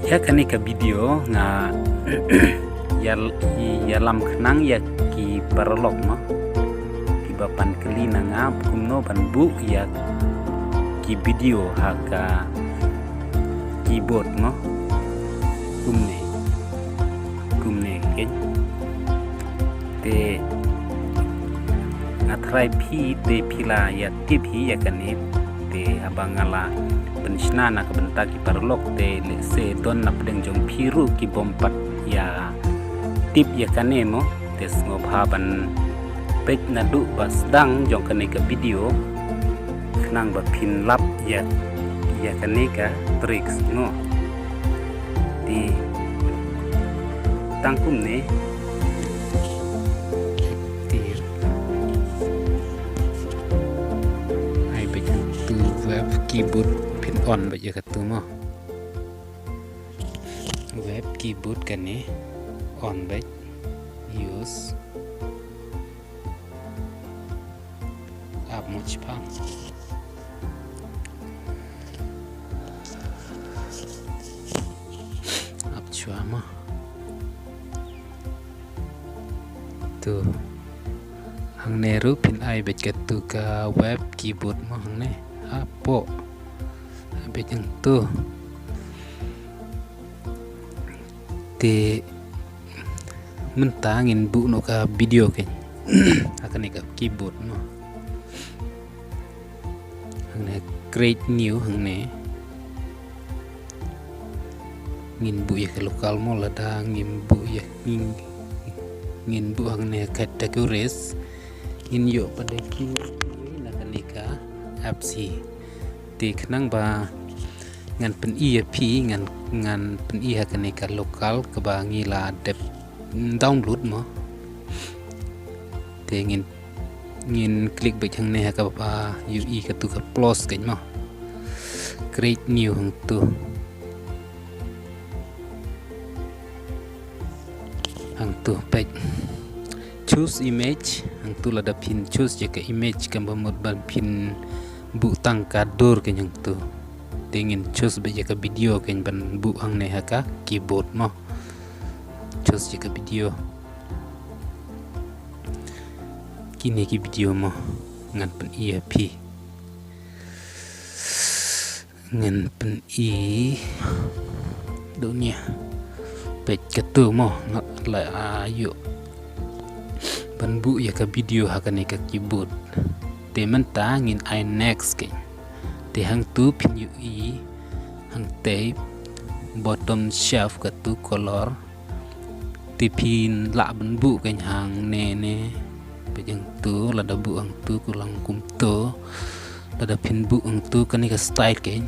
Ya kanika video nga ya lam kenang ya ki paralog no ki bapan kelina nga kumno banbu ya ki video haka keyboard no kumne ken te ngatrai pi te pila ya tipi ya kanip te abangala penishna na kabenta ki parlok te le se don na pleng jong phiru ki bompat ya tip ya kanemo te ngobhaban pek na du basdang jong kaneka video nang ba pin lap ya kaneka tricks no di tangkum ne ai be tu web keyboard pin on ba ya katu mo web keyboard kan ni on ba use app mo chipang app chua mo tu hang ne ru pin ai be katu ka web keyboard mo hang ne apo be jeng tu te mentangin bu no ka video ken akan ni ka keyboard no hang ne create new hang ne ngin bu ya ke lokal mo lada ngin bu ya ngin bu hang ne categories ngin yo pada ki na kan ni ka app si te khnang ba ngan pen EAP ngan pen I kan ni ka lokal ka ba ngila dep download mo te ngin klik ba chang ne ka ba UI ka tu ka plus kan mo create new hang tu page choose image hang tu lada pin choose je ka image kan ba mod ban pin bu tang ka dor kan yang tu ingin choose ba je ka video kan ban bu hang ne ha ka keyboard mo choose je ka video kini ki video mo ngan pen EAP ngan pen I dunia page ketu mo la ayo ban bu ya ka video ha ka ne ka keyboard te menta ngin I next ke te hang tu pin UI hang te bottom shelf ka tu color te pin la ban bu ka hang ne pe jang tu la da bu hang tu kulang kum to la da pin bu hang tu ka ni ka style ke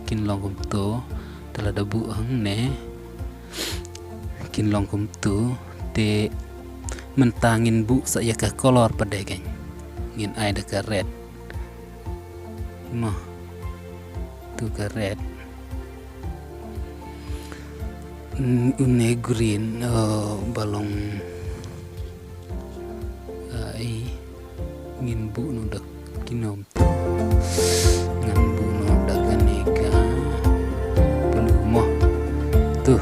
kin long kum to te la da bu hang ne kin long kum tu te mentangin bu saya ka color pada kan ngin ai da ka red mo tu ka red une green balong ai ngin bu no dak kinom ngan bu no dak kaneka blue mo tu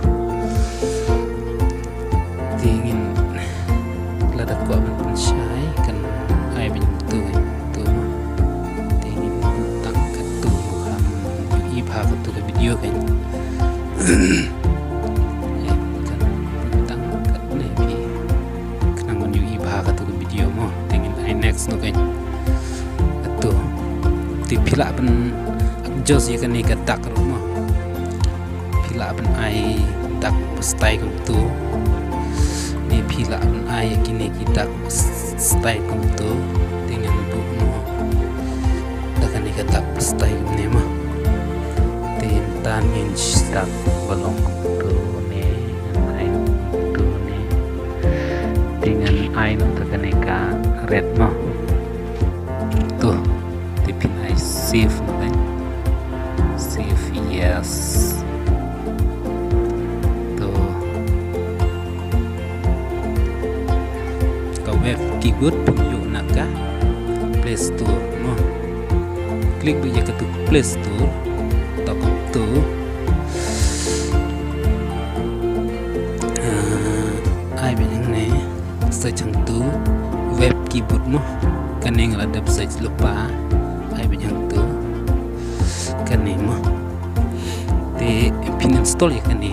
tingin lada ko ban syai kan ai bin tu tingin tang ka tu ham UI pha ka tu video kan kan tang ka ne bi kanang man UI pha ka tu video mo tingin ai next no kan tu ti pila ban jos ya kan ni ka tak ro mo pila ban ai tak style kan tu ni pila ban ai kini kita style kan tu dengan bu no dakan ni ka tak style ni mo tim tan ngin tak balong tu ne ai tu ne dengan ai no dakan ni ka red mo tu tipin ai save no kan save yes tu ka web keyboard punyo naka Play Store mo klik ba ya ka tu Play Store tak tu search hang tu web keyboard mo kaneng la dap search lupa ai ba hang tu kaneng mo te pin install ya kane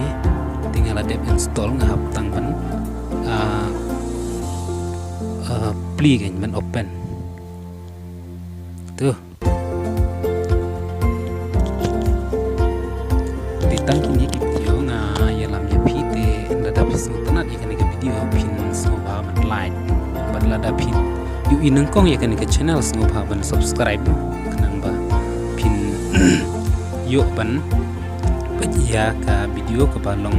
tinggal ada install ngap tang ban pli kan man open tu ditang kini video nga ya lam ya pite nda pisang tanat ya kane video pin so ba man like ban la da pin yu inang kong ya kane channel so ba ban subscribe kanang ba pin yo ban ya ka video ke balong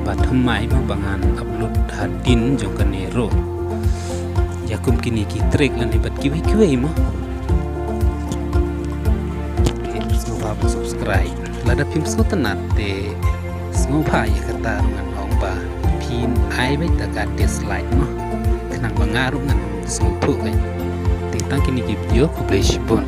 batamai ma bangan upload hadin jong kanero ya kum kini ki trek lan hebat kiwi mo semua ba subscribe lada pim so tenat te semua ba ya kata ngan ong ba pin ai bai ta ka dislike mo kenang bangaru ngan sempu kai tentang kini ki video ko play shipon